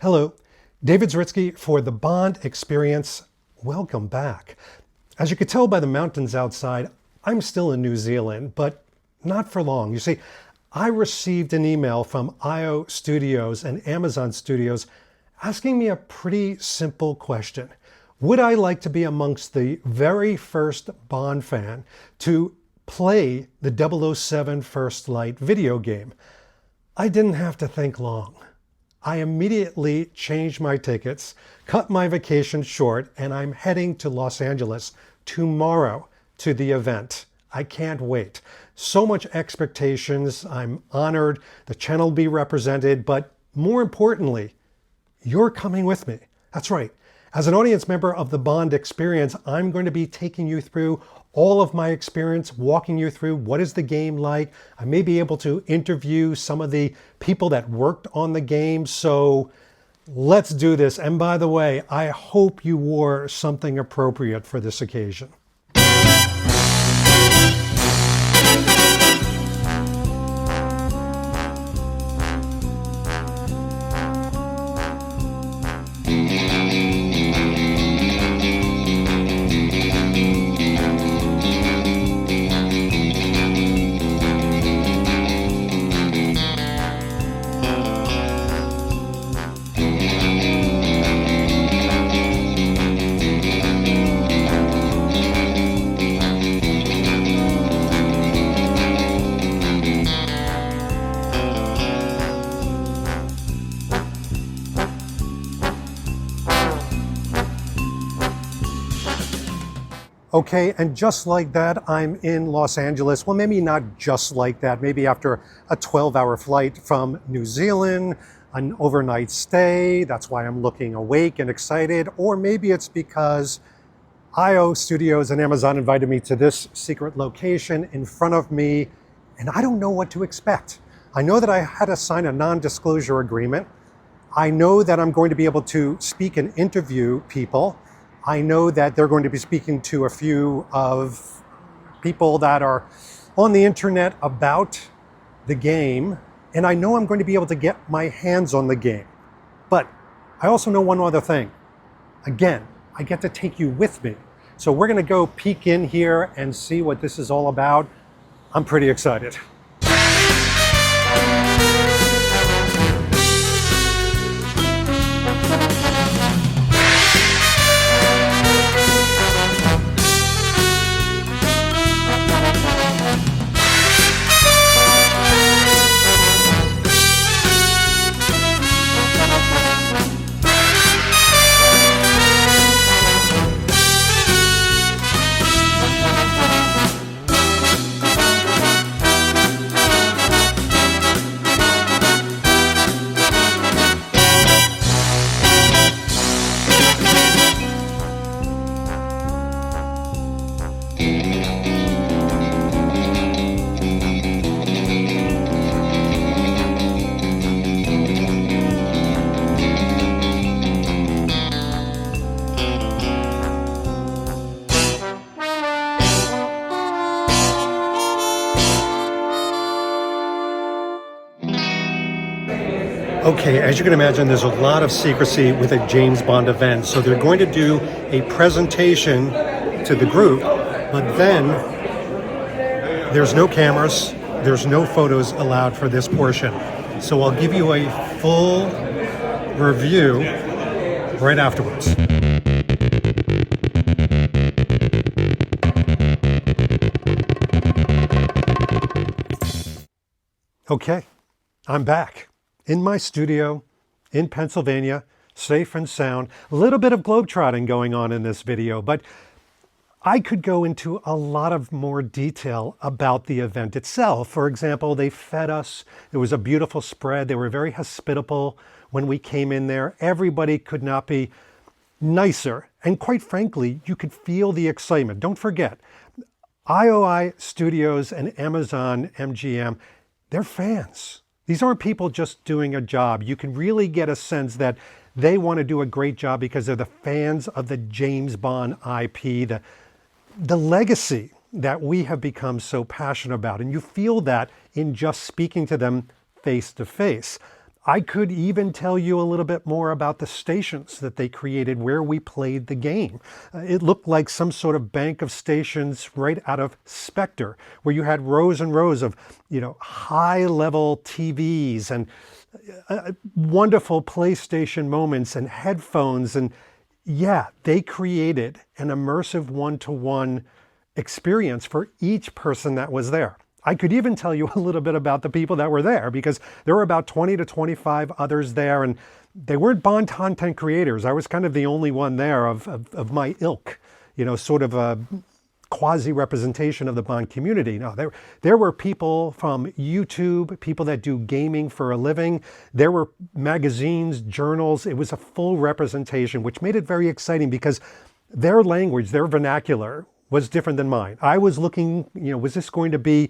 Hello, David Zritsky for the Bond Experience. Welcome back. As you could tell by the mountains outside, I'm still in New Zealand, but not for long. You see, I received an email from IO Studios and Amazon Studios asking me a pretty simple question. Would I like to be amongst the very first Bond fan to play the 007 First Light video game? I didn't have to think long. I immediately changed my tickets, cut my vacation short, and I'm heading to Los Angeles tomorrow to the event. I can't wait. So much expectations. I'm honored the channel will be represented, but more importantly, you're coming with me. That's right. As an audience member of the Bond Experience, I'm going to be taking you through all of my experience, walking you through what is the game like. I may be able to interview some of the people that worked on the game. So let's do this. And by the way, I hope you wore something appropriate for this occasion. Okay, and just like that, I'm in Los Angeles. Well, maybe not just like that. Maybe after a 12-hour flight from New Zealand, an overnight stay. That's why I'm looking awake and excited. Or maybe it's because IO Studios and Amazon invited me to this secret location in front of me, and I don't know what to expect. I know that I had to sign a non-disclosure agreement. I know that I'm going to be able to speak and interview people. I know that they're going to be speaking to a few of people that are on the internet about the game, and I know I'm going to be able to get my hands on the game. But I also know one other thing. Again, I get to take you with me. So we're going to go peek in here and see what this is all about. I'm pretty excited. Okay, as you can imagine, there's a lot of secrecy with a James Bond event. So they're going to do a presentation to the group, but then there's no cameras, there's no photos allowed for this portion. So I'll give you a full review right afterwards. Okay, I'm back. In my studio in Pennsylvania, safe and sound. A little bit of globetrotting going on in this video, but I could go into a lot of more detail about the event itself. For example, they fed us. It was a beautiful spread. They were very hospitable when we came in there. Everybody could not be nicer. And quite frankly, you could feel the excitement. Don't forget, IO Studios and Amazon MGM, they're fans. These aren't people just doing a job. You can really get a sense that they want to do a great job because they're the fans of the James Bond IP, the legacy that we have become so passionate about. And you feel that in just speaking to them face to face. I could even tell you a little bit more about the stations that they created where we played the game. It looked like some sort of bank of stations right out of Spectre, where you had rows and rows of, high level TVs and wonderful PlayStation moments and headphones. And yeah, they created an immersive one-to-one experience for each person that was there. I could even tell you a little bit about the people that were there, because there were about 20 to 25 others there, and they weren't Bond content creators. I was kind of the only one there of my ilk, sort of a quasi-representation of the Bond community. No, there were people from YouTube, people that do gaming for a living. There were magazines, journals. It was a full representation, which made it very exciting because their language, their vernacular was different than mine. I was looking, was this going to be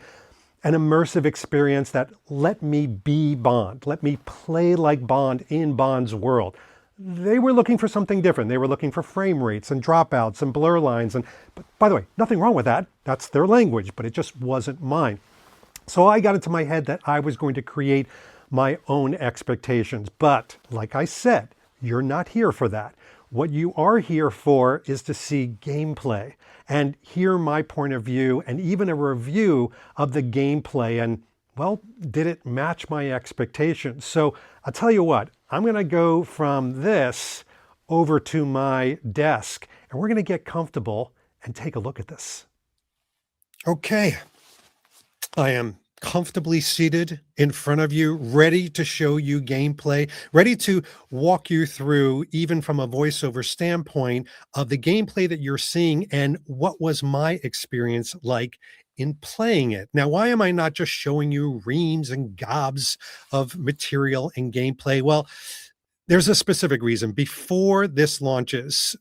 an immersive experience that let me be Bond, let me play like Bond in Bond's world? They were looking for something different. They were looking for frame rates and dropouts and blur lines. But by the way, nothing wrong with that. That's their language, but it just wasn't mine. So I got into my head that I was going to create my own expectations. But like I said, you're not here for that. What you are here for is to see gameplay and hear my point of view and even a review of the gameplay. And well, did it match my expectations? So I'll tell you what, I'm going to go from this over to my desk and we're going to get comfortable and take a look at this. Okay, I am comfortably seated in front of you, ready to show you gameplay, ready to walk you through, even from a voiceover standpoint, of the gameplay that you're seeing and what was my experience like in playing it. Now, why am I not just showing you reams and gobs of material and gameplay? Well, there's a specific reason. Before this launches,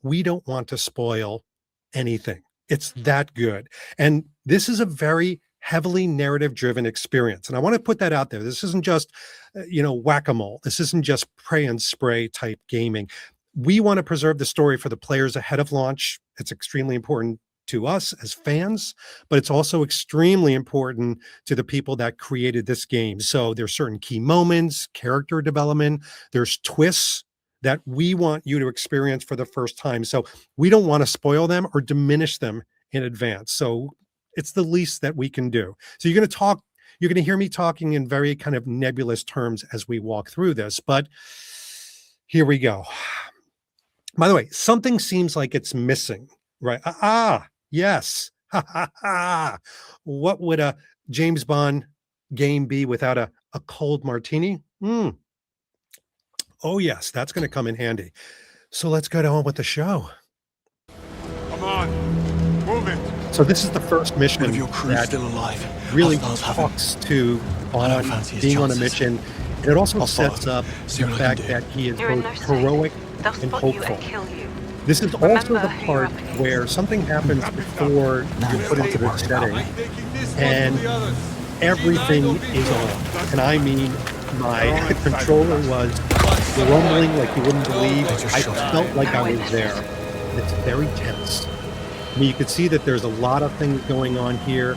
we don't want to spoil anything. It's that good. And this is a very heavily narrative-driven experience. And I want to put that out there. This isn't just, whack-a-mole. This isn't just pray and spray type gaming. We want to preserve the story for the players ahead of launch. It's extremely important to us as fans, but it's also extremely important to the people that created this game. So there's certain key moments, character development, there's twists that we want you to experience for the first time. So we don't want to spoil them or diminish them in advance. So it's the least that we can do. So you're going to hear me talking in very kind of nebulous terms as we walk through this, but here we go. By the way, something seems like it's missing, right? Yes. What would a James Bond game be without a cold martini? Oh yes, that's going to come in handy. So let's get on with the show. Come on, move it. So this is the first mission One of your crew that still alive. really Hostiles have him. talks to Bond fancy his being on a chances. mission. And it also I'll follow sets him. up See the what I can fact do. that he is You're in both no safe. heroic They'll and spot you hopeful. and kill you. This is also Remember the who you're part up against. where something happens before you're put into the setting and everything is on. And I mean, my controller was rumbling like you wouldn't believe. I felt like I was there. It's very tense. I mean, you could see that there's a lot of things going on here.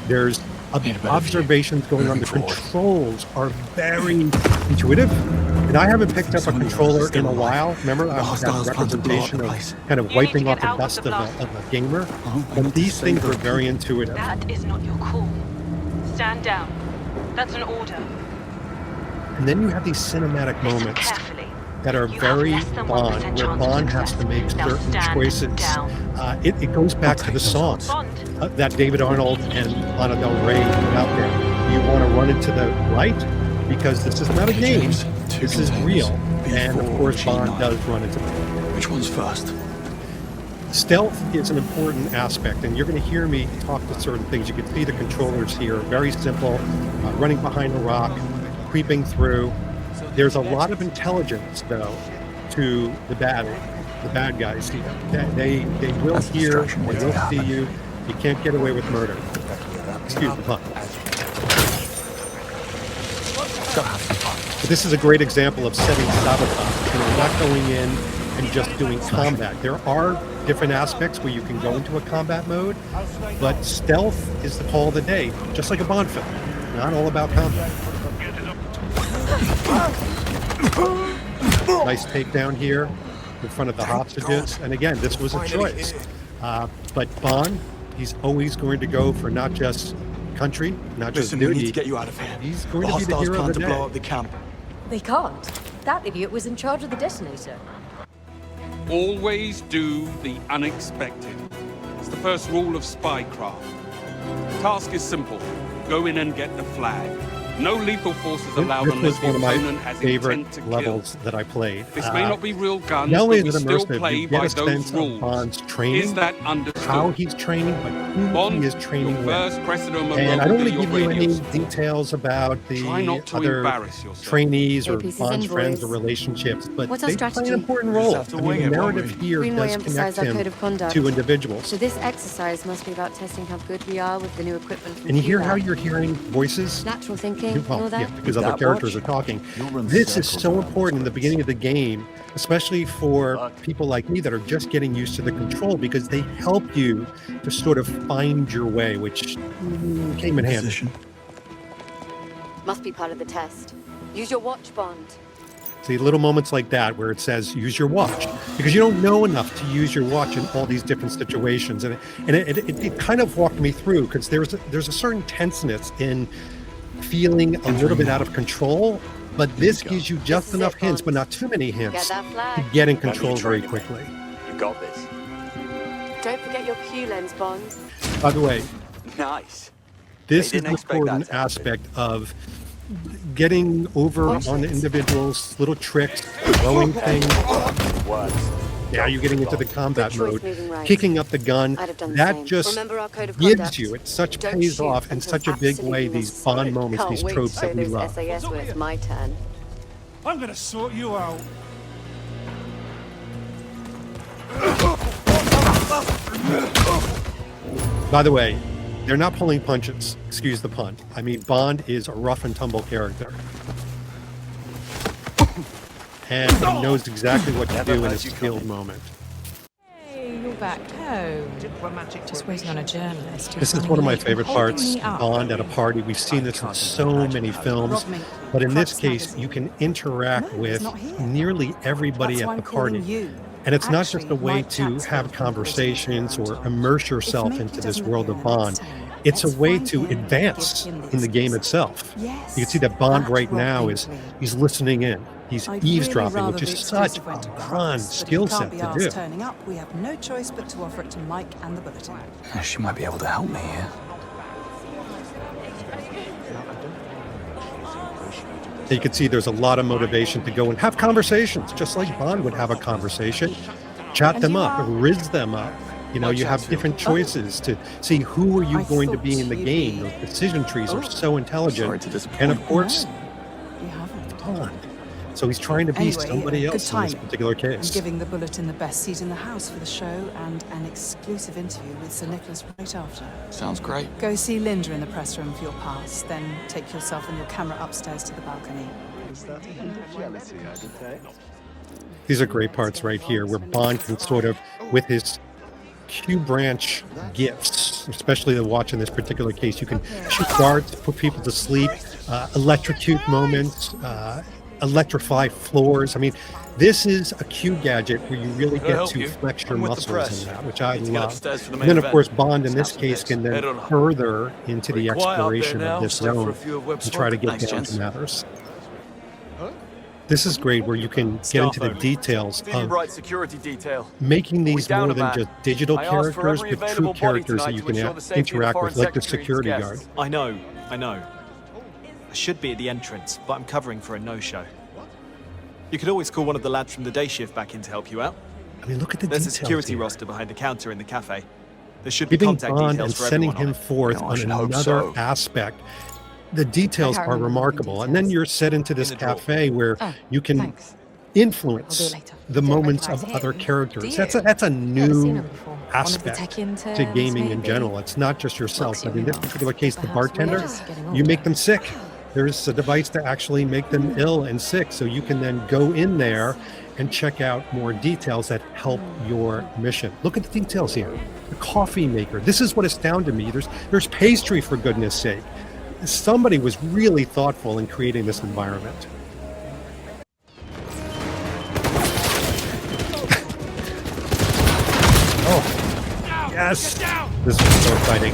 There's observations going on. The controls are very intuitive. And I haven't picked up a controller in a while. Remember, I was that representation of kind of wiping off the dust of a gamer. But these things are very intuitive. That is not your call. Stand down. That's an order. And then you have these cinematic Listen moments carefully. that are You very have less than 1% Bond, where chance of Bond has success. to make Now certain stand choices. down. It goes back to the song Bond. that David Arnold and Lana Del Rey put out there. You want to run it to the right because this is not a game. This is real. And of course, Bond does run it to the right. Which one's first? Stealth is an important aspect, and you're going to hear me talk to certain things. You can see the controllers here, very simple, running behind a rock, creeping through. There's a lot of intelligence, though, to the bad guys here. They will hear, they will see you. You can't get away with murder. Excuse the pun. But this is a great example of setting sabotage. Not going in and just doing combat. There are different aspects where you can go into a combat mode, but stealth is the call of the day, just like a Bond film. Not all about combat. Nice takedown here in front of the hostages. And again, this was a choice. But Bond, he's always going to go for not just country, not just Listen, we duty. need to get you out of here. He's going The to be the hostiles hero plan of to the blow day. up the camp. They can't. That idiot was in charge of the detonator. Always do the unexpected. It's the first rule of spycraft. The task is simple. Go in and get the flag. No lethal force is allowed This unless was the one of my opponent has favorite intent to kill. levels that I played. This may not be real guns, Not only but we is it still immersive, play you by get a those sense of rules. Bond's training, Is that understood? how he's training, but who Bond, he is training your with. first precedent will And I don't be want to your give you radio any station. details about the Try not to other embarrass yourself. trainees or Earpiece is Bond's in, friends boys. or relationships, but What's our they play strategy? an important We just role. have to I mean, wing the it, won't narrative we? here Greenway does emphasised connect our him code of conduct. to individuals. So this exercise must be about testing how good we are with the new equipment from And you hear Cuba. how you're hearing voices? Natural thinking and all Well, that. yeah, because other That characters watch? are talking. You'll run This is circles so around important in the this beginning of the game, especially for people like me that are just getting used to the control, because they help you to sort of find your way, which came in handy. Position. Must be part of the test. Use your watch, Bond. See, little moments like that where it says use your watch, because you don't know enough to use your watch in all these different situations. And it kind of walked me through, because there's a certain tenseness in feeling a little bit out of control, but this gives you just This is enough it, hints, but Bond. not too many hints Get that to flag. get in Let me control very train you. quickly. You got this. Don't forget your Q lens, Bond. By the way, Nice. this They is didn't an expect that important to happen. aspect of getting over Watch on it. individuals, little tricks, throwing things. Works. Now you're getting into the combat Good choice mode, moving right. kicking up the gun. I'd have done the That same. just Remember our code of gives conduct. you, it such Don't pays shoot off in until such a big way, absolutely these necessary. Bond moments, Can't these wait tropes to show that we those love. SAS when it's my turn. I'm gonna sort you out. By the way, they're not pulling punches, excuse the pun. I mean, Bond is a rough and tumble character. And he knows exactly what to Never do in a heard you skilled coming. moment. Hey, you're back home. Just waiting on a journalist. who's This is running one of my late and favorite holding parts, me up. Bond at a party. We've seen this in so many films, Rob me. but in this Crux case, magazine. you can interact No, with he's not here. nearly everybody That's why at I'm the calling party. you. And it's not just Actually, a way Mike to Chatsworth have from the conversations British or immerse yourself If into Mickey this doesn't world of appear in the Bond. next time, It's a let's way find to him and advance give him the in the game exclusive. itself. Yes, You can see that Bond that's right Rob now is Binkley. he's listening in. He's I'd eavesdropping, really which rather is the such exclusive went to a Crux, fun but skill if he set can't be to asked do. turning up, we have no choice but to offer it to Mike and the Bulletin. She might be able to help me here. You can see there's a lot of motivation to go and have conversations, just like Bond would have a conversation. Chat And them you up, are- riz them up. You know, you have different choices to see who are you I going to thought be in the you'd game. be- Those decision trees are Oh. so intelligent. Sorry to disappoint. And of course, No, you haven't. Bond. So he's trying to be Anyway, somebody good else in this timing. particular I'm case. giving the Bulletin the best seat in the house for the show and an exclusive interview with Sir Nicholas right after. Sounds great. Go see Linda in the press room for your pass, then take yourself and your camera upstairs to the balcony. These are great parts right here where Bond can sort of, with his Q branch gifts, especially the watch in this particular case, you can shoot darts, put people to sleep, electrocute moments, electrify floors. I mean, this is a Q gadget where you really Can I get help to you? flex your I'm with the muscles press. in that, which I Need to get love. upstairs for the And main then, of event. course, Bond in this Sounds case good. can then Head on up. further into the Pretty quiet out there exploration now, of this so for zone a few of web and try to swap. get Thanks, down gents. to matters. This is great where you can get into the details Stevie of Bright security detail. making these down more a than man. just digital I asked for characters, every but true available body characters that tonight you to can ensure the safety of the interact Foreign with, like the Secretary's security guests. guard. I know. I should be at the entrance, but I'm covering for a no-show. You could always call one of the lads from the day shift back in to help you out. I mean, look at the There's a details security here. roster behind the counter in the cafe. There should be Giving contact Bond details and for sending everyone him on it. forth I on should hope another so. aspect. The details I can't are remember the remarkable. And then details. you're set into this In the drawer. cafe where Oh, you can thanks. influence I'll do it later. the Don't moments recognise of other him, characters. do That's you? a Never seen new him before. One of the aspect tech to interns, gaming in maybe? general. It's not just yourself, Looks but in this young. particular case, the Perhaps we're bartender, just getting you make older. them sick. There's a device to actually make them ill and sick, so you can then go in there and check out more details that help your mission. Look at the details here. The coffee maker. This is what astounded me. There's pastry, for goodness sake. Somebody was really thoughtful in creating this environment. Yes! This was so exciting.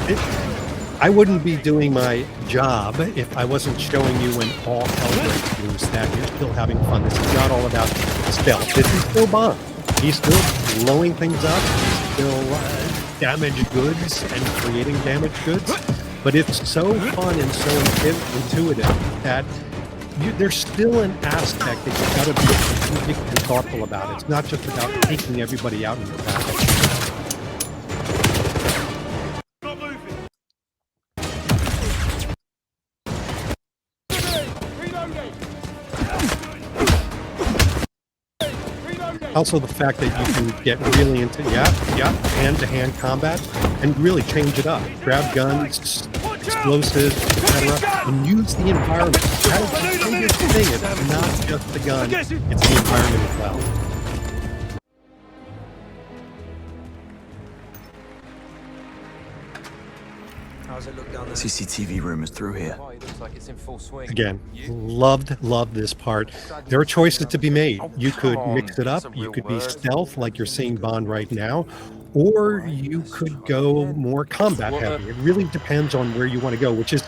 I wouldn't be doing my job if I wasn't showing you when all hell breaks loose that you're still having fun. This is not all about stealth. This is still Bond. He's still blowing things up. He's still damaged goods and creating damaged goods. But it's so fun and so intuitive that there's still an aspect that you've got to be strategic and thoughtful about. It's not just about taking everybody out in the battle. Also, the fact that you can get really into hand-to-hand combat and really change it up. Grab guns, explosives, etc., and use the environment. That is the biggest thing. It's not just the gun; it's the environment as well. How's it look down there? CCTV room is through here. Again, loved this part. There are choices to be made. You could mix it up. You could be stealth like you're seeing Bond right now, or you could go more combat heavy. It really depends on where you want to go, which is,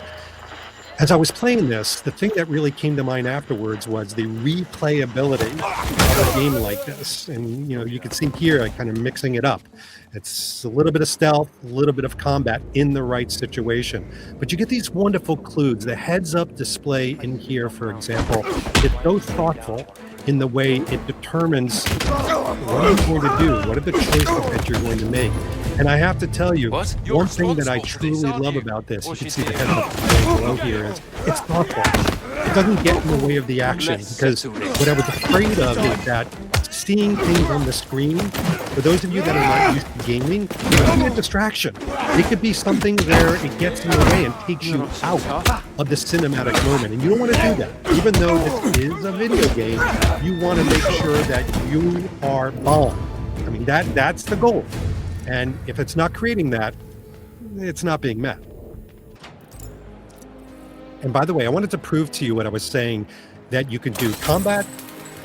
as I was playing this, the thing that really came to mind afterwards was the replayability of a game like this. And, you can see here, I kind of mixing it up. It's a little bit of stealth, a little bit of combat in the right situation. But you get these wonderful clues. The heads-up display in here, for example, it's so thoughtful in the way it determines what you're going to do, what are the choices that you're going to make. And I have to tell you, one thing that I truly love about this, you can see the heads-up display below here, is it's thoughtful. It doesn't get in the way of the action, because what I was afraid of is that seeing things on the screen, for those of you that are not used to gaming, it could be a distraction. It could be something where it gets in the way and takes you out of the cinematic moment. And you don't want to do that. Even though this is a video game, you want to make sure that you are Bond. I mean, that's the goal. And if it's not creating that, it's not being met. And by the way, I wanted to prove to you what I was saying, that you could do combat,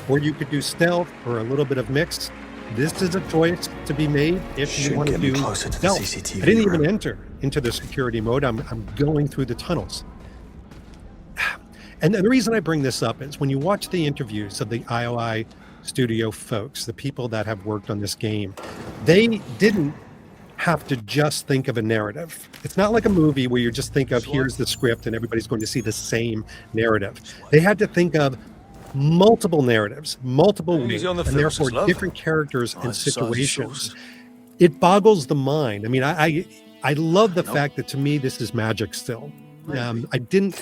or you could do stealth, or a little bit of mix. This is a choice to be made if you want to do stealth. I didn't even enter into the security mode. I'm going through the tunnels. And the reason I bring this up is when you watch the interviews of the IOI studio folks, the people that have worked on this game, they didn't have to just think of a narrative. It's not like a movie where you just think of, here's the script and everybody's going to see the same narrative. They had to think of multiple narratives, multiple ways, and therefore different characters and situations. It boggles the mind. I mean, I love the fact that, to me, this is magic still. I didn't,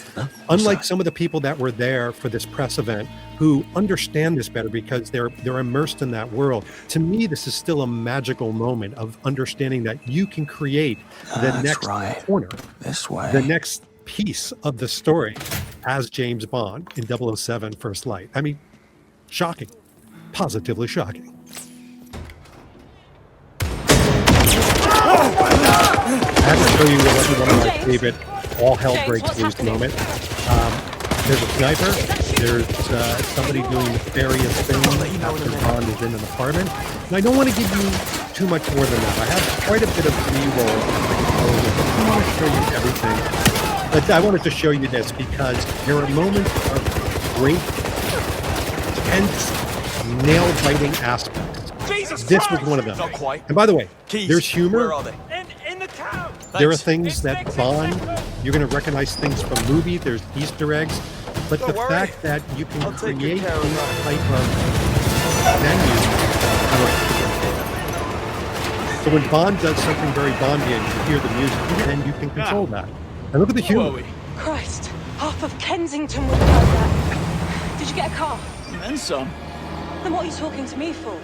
unlike some of the people that were there for this press event who understand this better because they're immersed in that world. To me, this is still a magical moment of understanding that you can create the next corner, the next piece of the story as James Bond in 007 First Light. I mean, shocking, positively shocking. I have to show you one of my favorite all hell breaks loose moment. There's a sniper. There's somebody doing nefarious things after Bond is in an apartment. And I don't want to give you too much more than that. I have quite a bit of B-roll. I don't want to show you everything. But I wanted to show you this because there are moments of great, tense, nail-biting aspects. This was one of them. And by the way, there's humor. There are things that Bond, you're going to recognize things from movies, there's Easter eggs, but the fact that you can create these type of venues. So when Bond does something very Bondian, you hear the music, and you can control that. And look at the humor. Christ, half of Kensington would have done that. Did you get a car? And some. Then what are you talking to me for?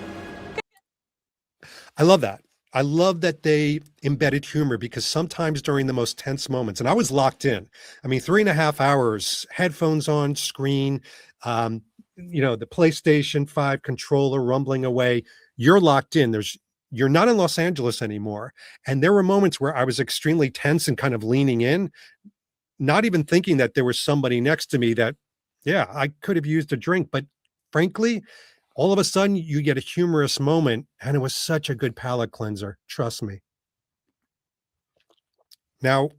I love that. I love that they embedded humor because sometimes during the most tense moments, and I was locked in. I mean, 3.5 hours, headphones on, screen, the PlayStation 5 controller rumbling away. You're locked in. You're not in Los Angeles anymore. And there were moments where I was extremely tense and kind of leaning in, not even thinking that there was somebody next to me that, yeah, I could have used a drink. But frankly, all of a sudden you get a humorous moment, and it was such a good palate cleanser. Trust me. Now,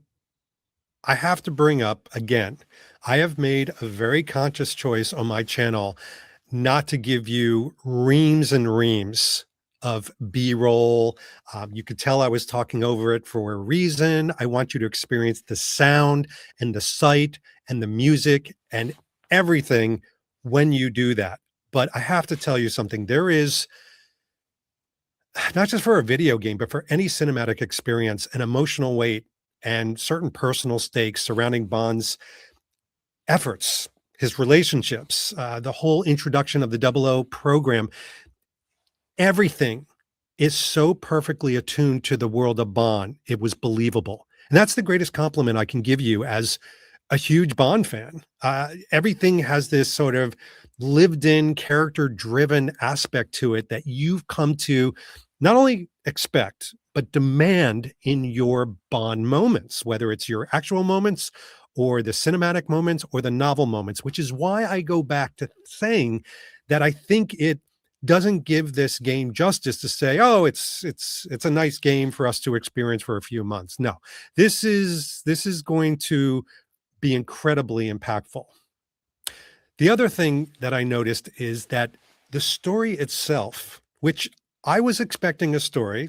I have to bring up again, I have made a very conscious choice on my channel not to give you reams and reams of B-roll. You could tell I was talking over it for a reason. I want you to experience the sound and the sight and the music and everything when you do that. But I have to tell you something. There is, not just for a video game, but for any cinematic experience, an emotional weight and certain personal stakes surrounding Bond's efforts, his relationships, the whole introduction of the 00 program. Everything is so perfectly attuned to the world of Bond. It was believable. And that's the greatest compliment I can give you as a huge Bond fan. Everything has this sort of lived in, character driven aspect to it that you've come to not only expect, but demand in your Bond moments, whether it's your actual moments or the cinematic moments or the novel moments, which is why I go back to saying that I think it doesn't give this game justice to say, oh, it's a nice game for us to experience for a few months. No, this is going to be incredibly impactful. The other thing that I noticed is that the story itself, which I was expecting a story,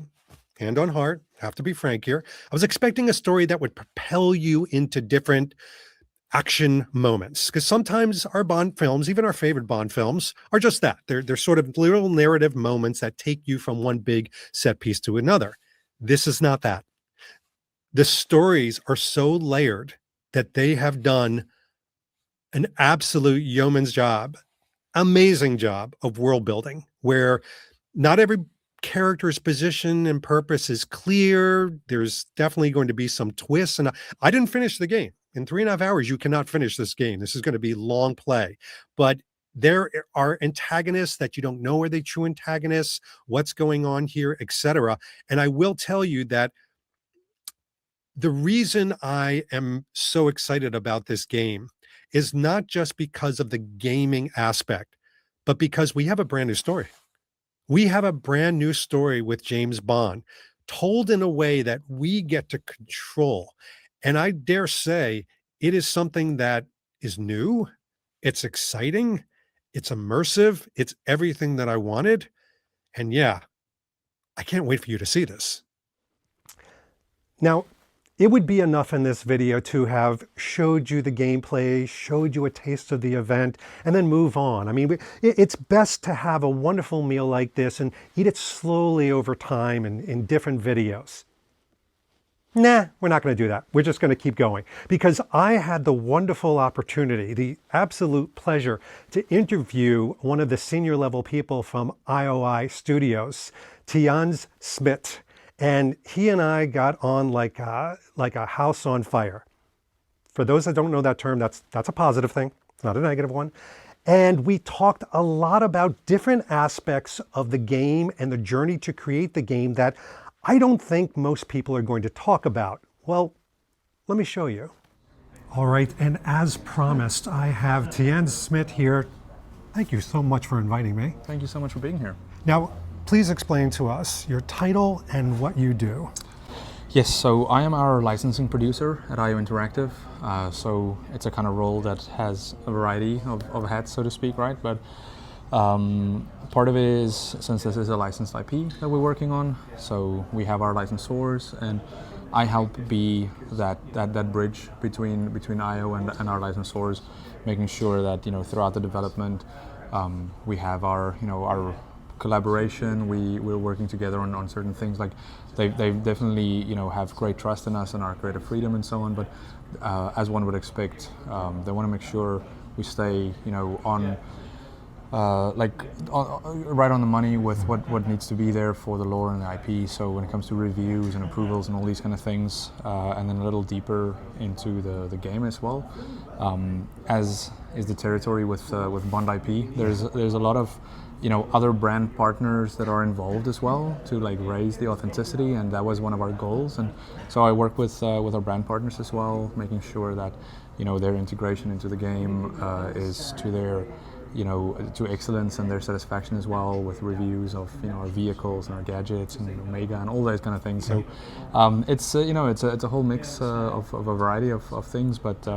hand on heart, have to be frank here, I was expecting a story that would propel you into different action moments, because sometimes our Bond films, even our favorite Bond films, are just that. They're sort of little narrative moments that take you from one big set piece to another. This is not that. The stories are so layered that they have done an absolute yeoman's job, amazing job of world building, where not every character's position and purpose is clear. There's definitely going to be some twists. And I didn't finish the game. In 3.5 hours, you cannot finish this game. This is going to be long play. But there are antagonists that you don't know, are they true antagonists? What's going on here, etc. And I will tell you that the reason I am so excited about this game is not just because of the gaming aspect, but because we have a brand new story. We have a brand new story with James Bond told in a way that we get to control. And I dare say it is something that is new. It's exciting. It's immersive. It's everything that I wanted. And yeah, I can't wait for you to see this. Now, it would be enough in this video to have showed you the gameplay, showed you a taste of the event, and then move on. I mean, it's best to have a wonderful meal like this and eat it slowly over time in different videos. Nah, we're not going to do that. We're just going to keep going, because I had the wonderful opportunity, the absolute pleasure to interview one of the senior level people from IOI Studios, Tienne Smith. And he and I got on like a house on fire. For those that don't know that term, that's a positive thing. It's not a negative one. And we talked a lot about different aspects of the game and the journey to create the game that I don't think most people are going to talk about. Well, let me show you. All right, and as promised, I have Tienne Smith here. Thank you so much for inviting me. Thank you so much for being here. Now, please explain to us your title and what you do. Yes, so I am our licensing producer at IO Interactive. So it's a kind of role that has a variety of hats, so to speak, right? But part of it is, since this is a licensed IP that we're working on, so we have our licensors, and I help be that bridge between IO and our licensors, making sure that throughout the development we have our collaboration. We're working together on certain things. Like they definitely have great trust in us and our creative freedom and so on. But as one would expect, they want to make sure we stay on right on the money with what needs to be there for the lore and the IP. So when it comes to reviews and approvals and all these kind of things, and then a little deeper into the game as well, as is the territory with Bond IP. There's a lot of other brand partners that are involved as well to raise the authenticity, and that was one of our goals. And so I work with our brand partners as well, making sure that their integration into the game is to their to excellence and their satisfaction as well, with reviews of our vehicles and our gadgets and Omega and all those kind of things. So it's a whole mix of a variety of things, but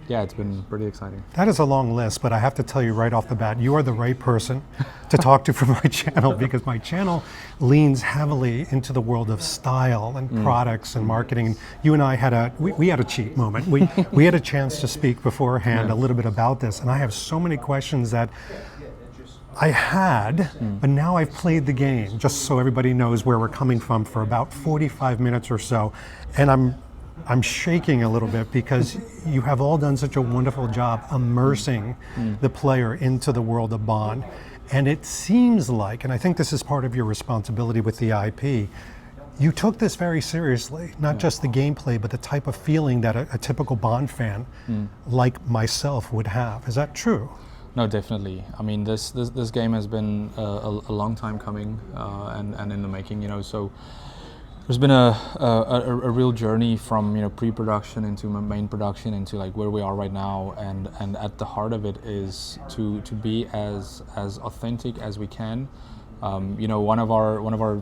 yeah, it's been pretty exciting. That is a long list, but I have to tell you right off the bat, you are the right person to talk to for my channel, because my channel leans heavily into the world of style and products and marketing. And you and I had we had a cheat moment. We had a chance to speak beforehand a little bit about this, and I have so many questions that I had, but now I've played the game, just so everybody knows where we're coming from, for about 45 minutes or so, and I'm shaking a little bit because you have all done such a wonderful job immersing the player into the world of Bond. And it seems like, and I think this is part of your responsibility with the IP, you took this very seriously, not just the gameplay, but the type of feeling that a typical Bond fan like myself would have. Is that true? No, definitely. I mean, this game has been a long time coming and in the making, so there's been a real journey from pre-production into main production into like where we are right now, and at the heart of it is to be as authentic as we can. One of our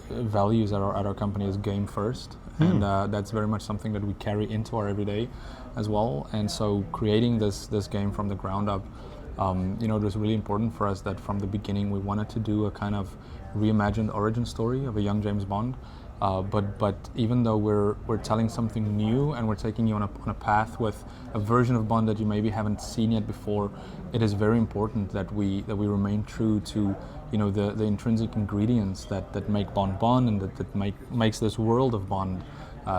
values at our company is game first, and that's very much something that we carry into our everyday as well. And so creating this game from the ground up, it was really important for us that from the beginning we wanted to do a kind of reimagined origin story of a young James Bond, but even though we're telling something new and we're taking you on a path with a version of Bond that you maybe haven't seen yet before, it is very important that we remain true to the intrinsic ingredients that make Bond Bond, and that makes this world of Bond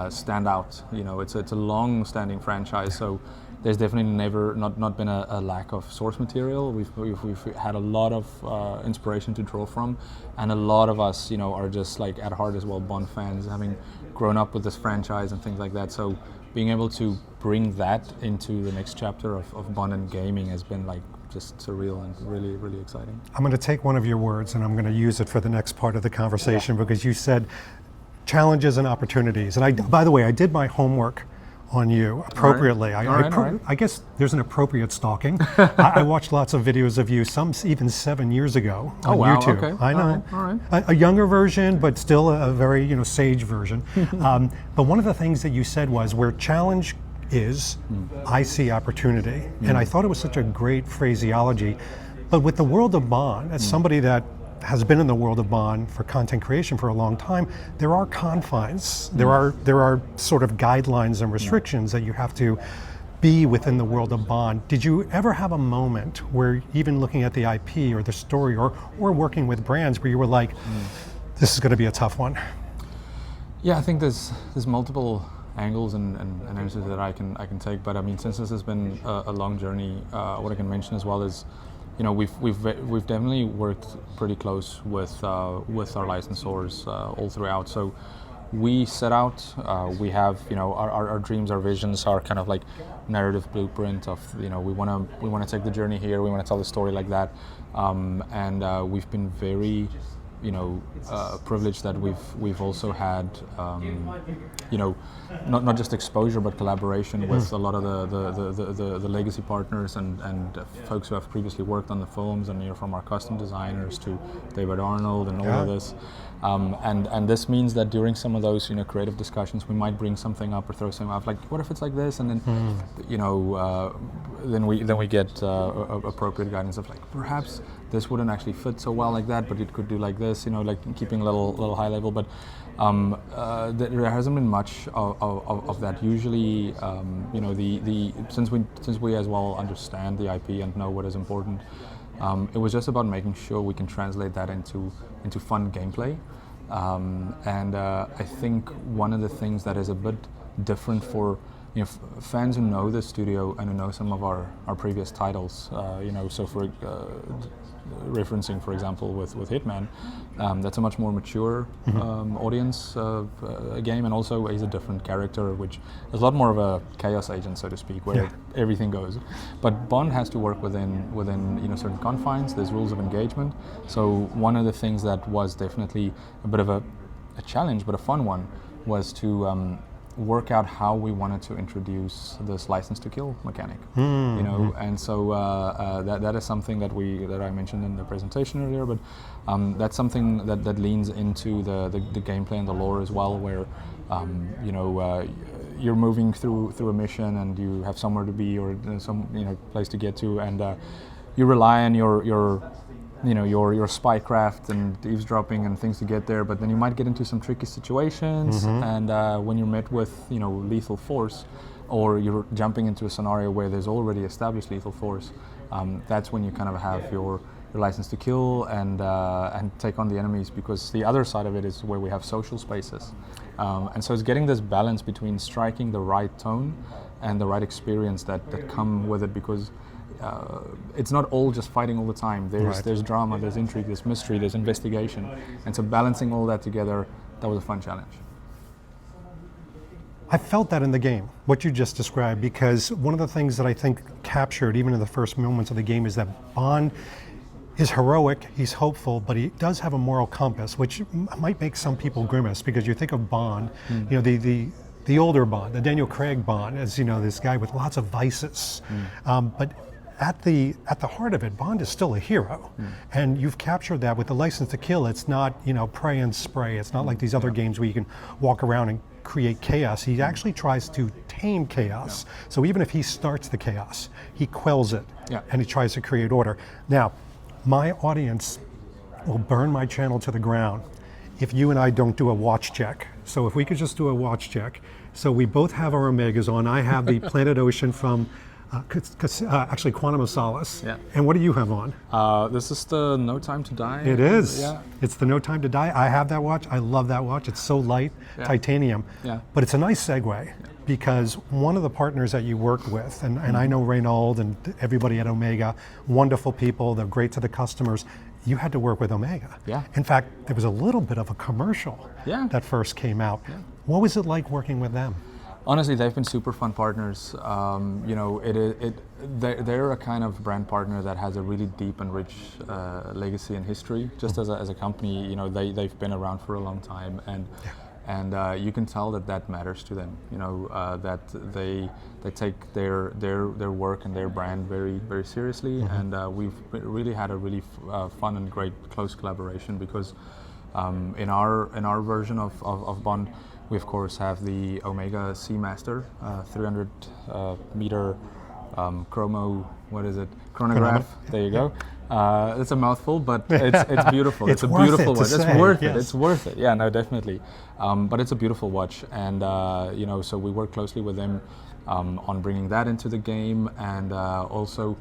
stand out. It's a long-standing franchise, so there's definitely never not been a lack of source material. We've had a lot of inspiration to draw from, and a lot of us are just like at heart as well Bond fans, having grown up with this franchise and things like that. So being able to bring that into the next chapter of Bond and gaming has been like just surreal and really, really exciting. I'm going to take one of your words and I'm going to use it for the next part of the conversation, because you said challenges and opportunities. And by the way, I did my homework on you appropriately. All right. I guess there's an appropriate stalking. I watched lots of videos of you, some even 7 years ago on YouTube. Okay. I know. All right. A younger version, but still a very sage version. But one of the things that you said was, where challenge is, I see opportunity. And I thought it was such a great phraseology. But with the world of Bond, as somebody that has been in the world of Bond for content creation for a long time, there are confines. There are sort of guidelines and restrictions that you have to be within the world of Bond. Did you ever have a moment where, even looking at the IP or the story or working with brands, where you were like, this is going to be a tough one? Yeah, I think there's multiple angles and answers that I can take, but I mean, since this has been a long journey, what I can mention as well is, we've definitely worked pretty close with our licensors all throughout. So we set out, we have our dreams, our visions, our kind of like narrative blueprint of we want to take the journey here, we want to tell the story like that, and we've been very privileged that we've also had not just exposure but collaboration with a lot of the legacy partners and folks who have previously worked on the films, and from our custom designers to David Arnold and all of this, and this means that during some of those creative discussions we might bring something up or throw something up, like, what if it's like this, and then then we get appropriate guidance of like, perhaps this wouldn't actually fit so well like that, but it could do like this, like keeping a little high level. But there hasn't been much of that. Usually, since we as well understand the IP and know what is important, it was just about making sure we can translate that into fun gameplay. And I think one of the things that is a bit different for fans who know the studio and who know some of our previous titles, so for referencing, for example, with Hitman, that's a much more mature audience game, and also is a different character, which is a lot more of a chaos agent, so to speak, where everything goes. But Bond has to work within certain confines. There's rules of engagement. So one of the things that was definitely a bit of a challenge, but a fun one, was to work out how we wanted to introduce this license to kill mechanic, you know, and so that is something that I mentioned in the presentation earlier, but that's something that leans into the gameplay and the lore as well, where you know, you're moving through a mission and you have somewhere to be or some, you know, place to get to, and you rely on your spycraft and eavesdropping and things to get there, but then you might get into some tricky situations, and when you're met with, you know, lethal force, or you're jumping into a scenario where there's already established lethal force, that's when you kind of have your license to kill and take on the enemies, because the other side of it is where we have social spaces, and so it's getting this balance between striking the right tone and the right experience that come with it, because it's not all just fighting all the time. There's drama, there's intrigue, there's mystery, there's investigation, and so balancing all that together, that was a fun challenge. I felt that in the game, what you just described, because one of the things that I think captured even in the first moments of the game is that Bond is heroic, he's hopeful, but he does have a moral compass, which might make some people grimace, because you think of Bond, you know, the older Bond, the Daniel Craig Bond, as, you know, this guy with lots of vices, but at the heart of it, Bond is still a hero, and you've captured that with the license to kill. It's not, you know, pray and spray. It's not like these other games where you can walk around and create chaos. He actually tries to tame chaos. So even if he starts the chaos, he quells it, and he tries to create order. Now, my audience will burn my channel to the ground if you and I don't do a watch check. So if we could just do a watch check. So we both have our Omegas on. I have the Planet Ocean from actually Quantum of Solace. Yeah. And what do you have on? This is the No Time to Die. It is. Yeah. It's the No Time to Die. I have that watch. I love that watch. It's so light, titanium. Yeah. But it's a nice segue, because one of the partners that you worked with, and I know Reynold and everybody at Omega, wonderful people, they're great to the customers. You had to work with Omega. Yeah. In fact, there was a little bit of a commercial that first came out. Yeah. What was it like working with them? Honestly, they've been super fun partners. You know, they're a kind of brand partner that has a really deep and rich legacy and history. Just as a company, you know, they've been around for a long time, and you can tell that matters to them. You know, that they take their work and their brand very, very seriously, and we've really had a really fun and great close collaboration, because in our version of Bond, we of course have the Omega Seamaster 300 meter chronograph. There you go. It's a mouthful, but it's beautiful. It's a beautiful watch. It's worth it. It's worth it. Yeah, no, definitely. But it's a beautiful watch, and you know, so we work closely with them on bringing that into the game, and also,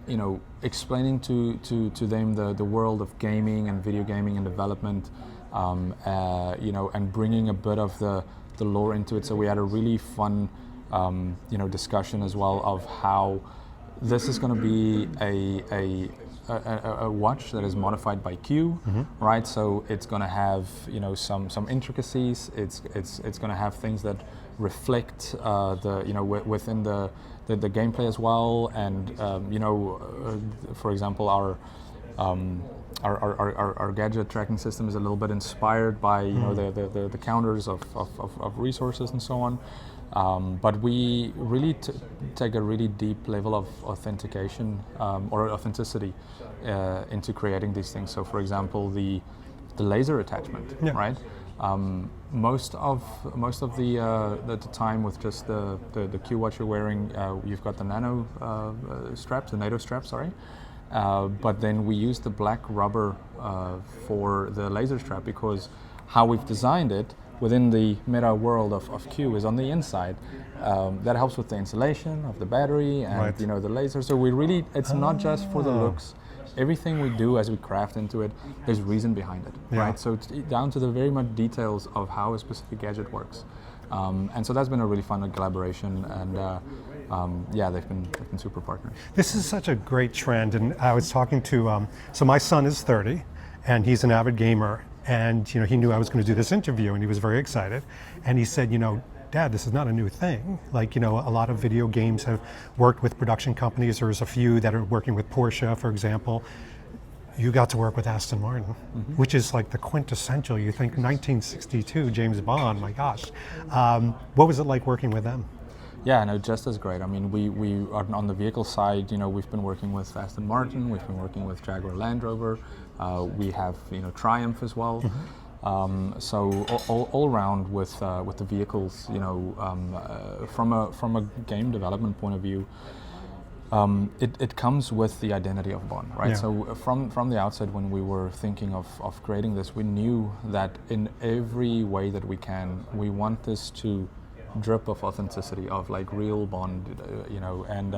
you know, explaining to them the world of gaming and video gaming and development. You know, and bringing a bit of the lore into it. So we had a really fun, you know, discussion as well of how this is going to be a watch that is modified by Q, right? So it's going to have, you know, some intricacies. It's going to have things that reflect the, you know, within the gameplay as well. And you know, for example, our gadget tracking system is a little bit inspired by, you know, the counters of resources and so on, but we really take a really deep level of authentication or authenticity into creating these things. So, for example, the laser attachment, right? Most of the time with just the Q watch you're wearing, you've got the nano straps, the NATO straps, sorry. But then we use the black rubber for the laser strap, because how we've designed it within the meta world of Q is on the inside. That helps with the insulation of the battery and you know, the laser. So we really, it's not just for the looks. Everything we do as we craft into it, there's reason behind it, right? So it's down to the very much details of how a specific gadget works. And so that's been a really fun collaboration, and yeah, they've been super partners. This is such a great trend, and I was talking to, so my son is 30, and he's an avid gamer, and you know, he knew I was going to do this interview, and he was very excited, and he said, you know, Dad, this is not a new thing. Like, you know, a lot of video games have worked with production companies. There's a few that are working with Porsche, for example. you got to work with Aston Martin, which is like the quintessential. You think 1962 James Bond, my gosh. What was it like working with them? Yeah, no, just as great. I mean, we are on the vehicle side, we've been working with Aston Martin, we've been working with Jaguar Land Rover, we have, Triumph as well. So all around with the vehicles, from a game development point of view, it comes with the identity of Bond, right? Yeah. So from the outset, when we were thinking of creating this, we knew that in every way that we can, we want this to drip of authenticity, of like real Bond, and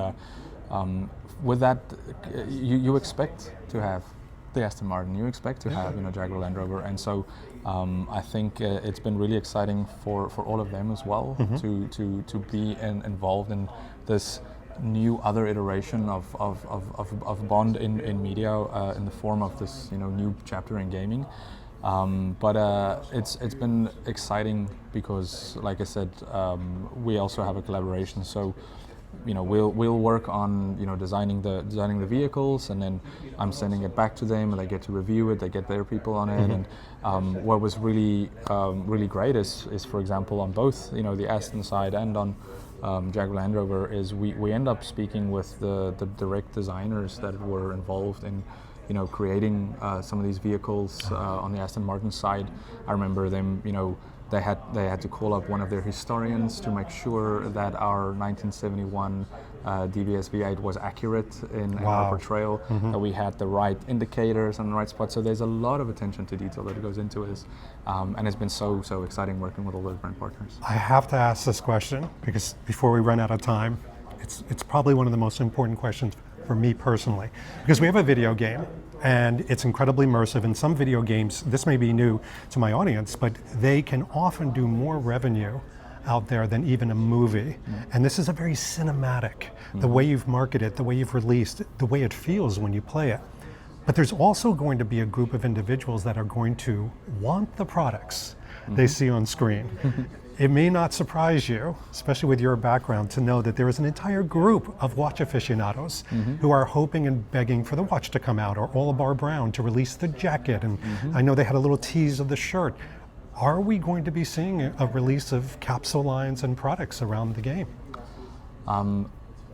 with that, you expect to have the Aston Martin, you expect to have Jaguar Land Rover, and so I think it's been really exciting for all of them as well to be involved in this new other iteration of Bond in media in the form of this new chapter in gaming. But it's been exciting because, like I said, we also have a collaboration. So, we'll work on designing the vehicles, and then I'm sending it back to them, and they get to review it. They get their people on it, and what was really great is, for example, on both the Aston side and on Jaguar Land Rover, is we end up speaking with the direct designers that were involved in creating some of these vehicles on the Aston Martin side. I remember them, they had to call up one of their historians to make sure that our 1971 DBS V8 was accurate in our portrayal, that we had the right indicators and the right spots. So there's a lot of attention to detail that goes into this, and it's been so exciting working with all those brand partners. I have to ask this question because before we run out of time, it's probably one of the most important questions for me personally, because we have a video game and it's incredibly immersive. In some video games, this may be new to my audience, but they can often do more revenue out there than even a movie. And this is a very cinematic, the way you've marketed it, the way you've released, the way it feels when you play it. But there's also going to be a group of individuals that are going to want the products they see on screen. It may not surprise you, especially with your background, to know that there is an entire group of watch aficionados who are hoping and begging for the watch to come out, or Oliver Brown to release the jacket. And I know they had a little tease of the shirt. Are we going to be seeing a release of capsule lines and products around the game?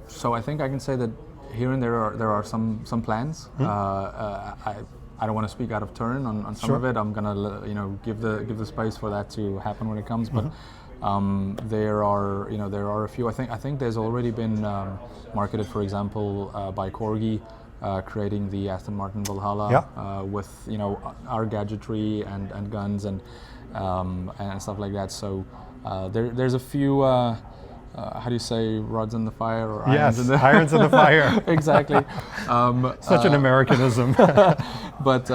So I think I can say that here and there are some plans. I don't want to speak out of turn on some of it. I'm gonna give the space for that to happen when it comes. But there are a few. I think there's already been marketed, for example, by Corgi, creating the Aston Martin Valhalla with our gadgetry and guns and stuff like that. So there's a few. How do you say, rods in the fire, or irons in the irons in the fire. Exactly. Such an Americanism. But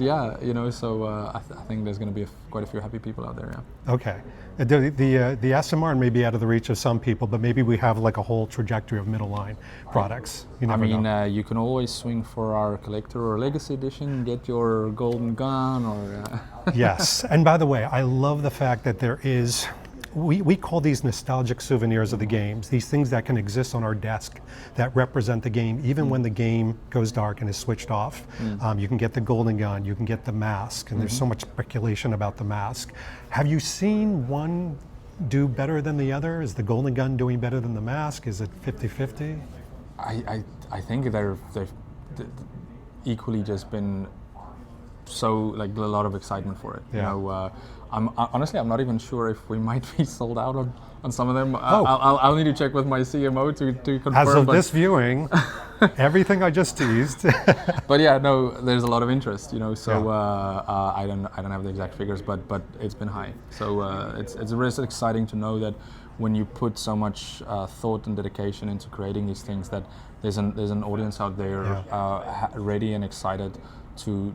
yeah, so I think there's going to be quite a few happy people out there. Yeah. Okay. The Aston Martin may be out of the reach of some people, but maybe we have like a whole trajectory of middle line products. You never know. You can always swing for our collector or legacy edition, get your golden gun, or. Yes, and by the way, I love the fact that there is. We call these nostalgic souvenirs of the games, these things that can exist on our desk that represent the game, even when the game goes dark and is switched off. You can get the golden gun, you can get the mask, and there's so much speculation about the mask. Have you seen one do better than the other? Is the golden gun doing better than the mask? Is it 50-50? I think they've equally just been so, like, a lot of excitement for it. Yeah. I'm not even sure if we might be sold out on some of them. I'll need to check with my CMO to confirm. As of this viewing, everything I just teased. But yeah, no, there's a lot of interest. So I don't have the exact figures, but it's been high. So it's really exciting to know that when you put so much thought and dedication into creating these things, that there's an audience out there ready and excited to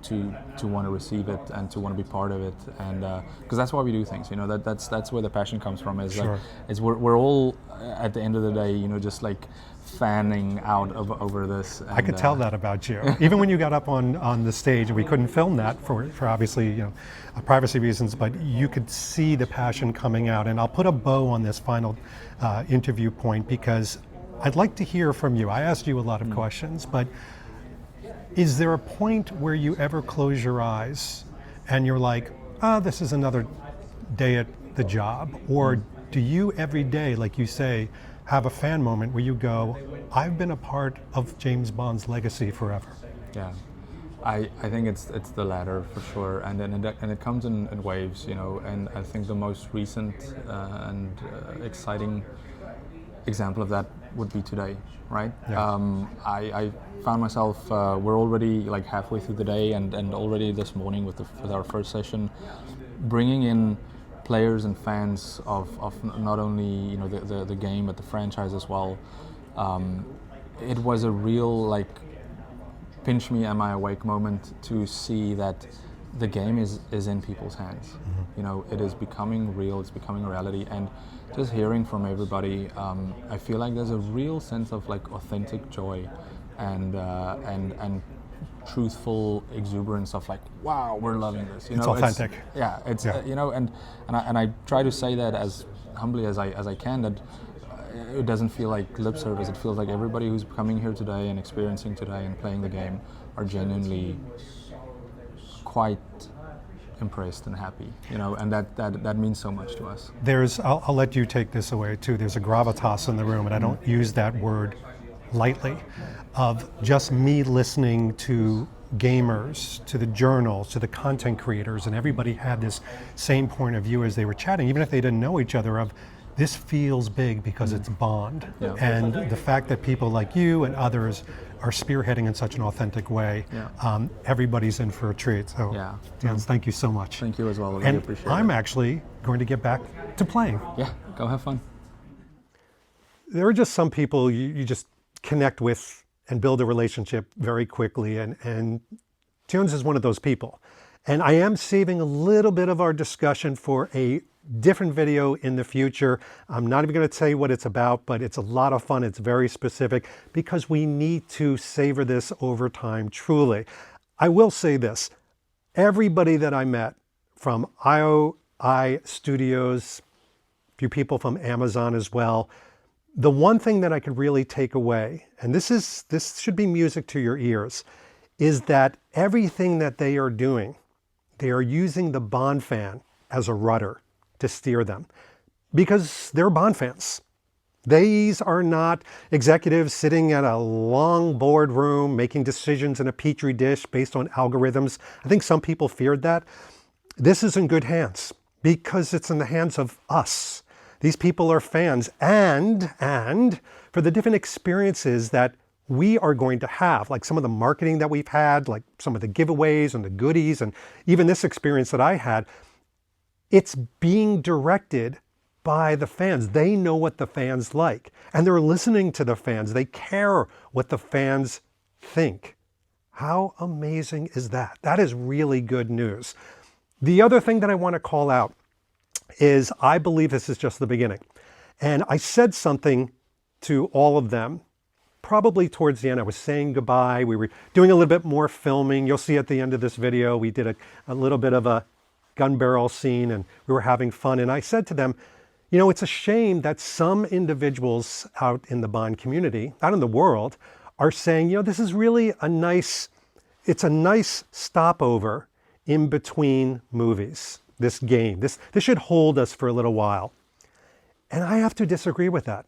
want to receive it and to want to be part of it, and because that's why we do things. That's where the passion comes from. We're all at the end of the day, just like fanning out over this. And, I could tell that about you. Even when you got up on the stage, we couldn't film that for obviously privacy reasons, but you could see the passion coming out. And I'll put a bow on this final interview point because I'd like to hear from you. I asked you a lot of questions, but Is there a point where you ever close your eyes and you're like, ah, this is another day at the job? Or do you every day, like you say, have a fan moment where you go, I've been a part of James Bond's legacy forever? Yeah, I think it's the latter for sure, and then it comes in waves, you know. And I think the most recent and exciting example of that would be today, right? Yeah. I found myself we're already like halfway through the day, and already this morning with our first session, bringing in players and fans of not only, you know, the game but the franchise as well. It was a real like pinch me am I awake moment to see that the game is in people's hands. Mm-hmm. You know, it is becoming real, it's becoming a reality, and just hearing from everybody, I feel like there's a real sense of like authentic joy and truthful exuberance of like, wow, we're loving this. You know, it's authentic. It's you know, and I try to say that as humbly as I can, that it doesn't feel like lip service. It feels like everybody who's coming here today and experiencing today and playing the game are genuinely quite impressed and happy, you know, and that means so much to us. I'll let you take this away too. There's a gravitas in the room, and I don't use that word lightly, of just me listening to gamers, to the journals, to the content creators, and everybody had this same point of view as they were chatting, even if they didn't know each other, of this feels big because it's Bond. Yeah. And the fact that people like you and others are spearheading in such an authentic way, everybody's in for a treat. So, Tienne, thank you so much. Thank you as well. I really and appreciate I'm it. actually going to get back to playing. Yeah, go have fun. There are just some people you just connect with and build a relationship very quickly, and Tienne is one of those people. And I am saving a little bit of our discussion for a different video in the future. I'm not even going to tell you what it's about, but it's a lot of fun. It's very specific because we need to savor this over time, truly. I will say this. Everybody that I met from IOI Studios, a few people from Amazon as well, the one thing that I could really take away, and this should be music to your ears, is that everything that they are doing, they are using the Bond fan as a rudder to steer them, because they're Bond fans. These are not executives sitting at a long boardroom making decisions in a petri dish based on algorithms. I think some people feared that. This is in good hands because it's in the hands of us. These people are fans, and for the different experiences that we are going to have, like some of the marketing that we've had, like some of the giveaways and the goodies, and even this experience that I had, it's being directed by the fans. They know what the fans like, and they're listening to the fans. They care what the fans think. How amazing is that? That is really good news. The other thing that I want to call out is I believe this is just the beginning. And I said something to all of them probably towards the end. I was saying goodbye. We were doing a little bit more filming. You'll see at the end of this video, we did a little bit of a gun barrel scene, and we were having fun. And I said to them, you know, it's a shame that some individuals out in the Bond community, out in the world, are saying, you know, this is really it's a nice stopover in between movies, this game. This should hold us for a little while. And I have to disagree with that.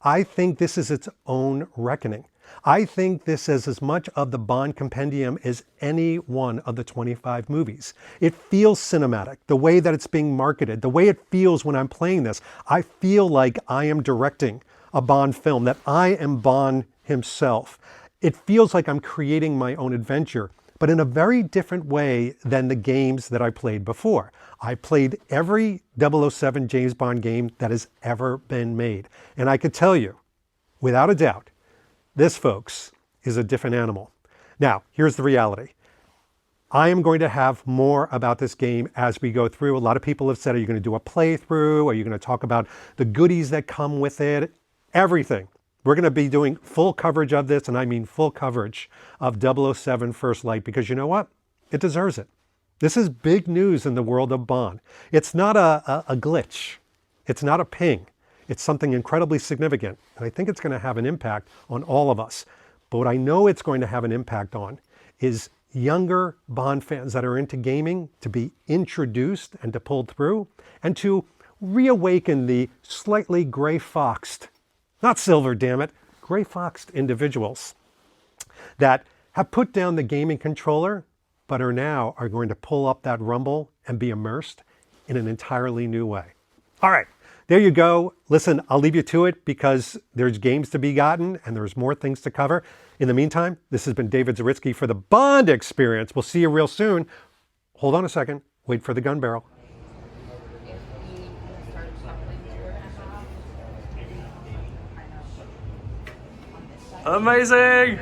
I think this is its own reckoning. I think this is as much of the Bond compendium as any one of the 25 movies. It feels cinematic, the way that it's being marketed, the way it feels when I'm playing this. I feel like I am directing a Bond film, that I am Bond himself. It feels like I'm creating my own adventure, but in a very different way than the games that I played before. I played every 007 James Bond game that has ever been made. And I could tell you, without a doubt, this, folks, is a different animal. Now, here's the reality. I am going to have more about this game as we go through. A lot of people have said, are you going to do a playthrough? Are you going to talk about the goodies that come with it? Everything. We're going to be doing full coverage of this, and I mean full coverage of 007 First Light, because you know what? It deserves it. This is big news in the world of Bond. It's not a glitch. It's not a ping. It's something incredibly significant, and I think it's going to have an impact on all of us. But what I know it's going to have an impact on is younger Bond fans that are into gaming to be introduced and to pull through, and to reawaken the slightly gray-foxed, not silver, damn it, gray-foxed individuals that have put down the gaming controller, but are going to pull up that rumble and be immersed in an entirely new way. All right, there you go. Listen, I'll leave you to it because there's games to be gotten and there's more things to cover. In the meantime, this has been David Zaritsky for the Bond Experience. We'll see you real soon. Hold on a second. Wait for the gun barrel. Amazing!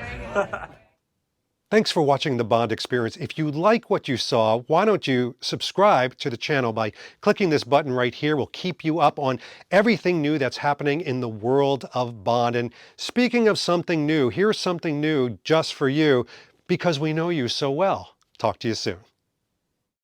Thanks for watching the Bond Experience. If you like what you saw, why don't you subscribe to the channel by clicking this button right here. We'll keep you up on everything new that's happening in the world of Bond. And speaking of something new, here's something new just for you because we know you so well. Talk to you soon.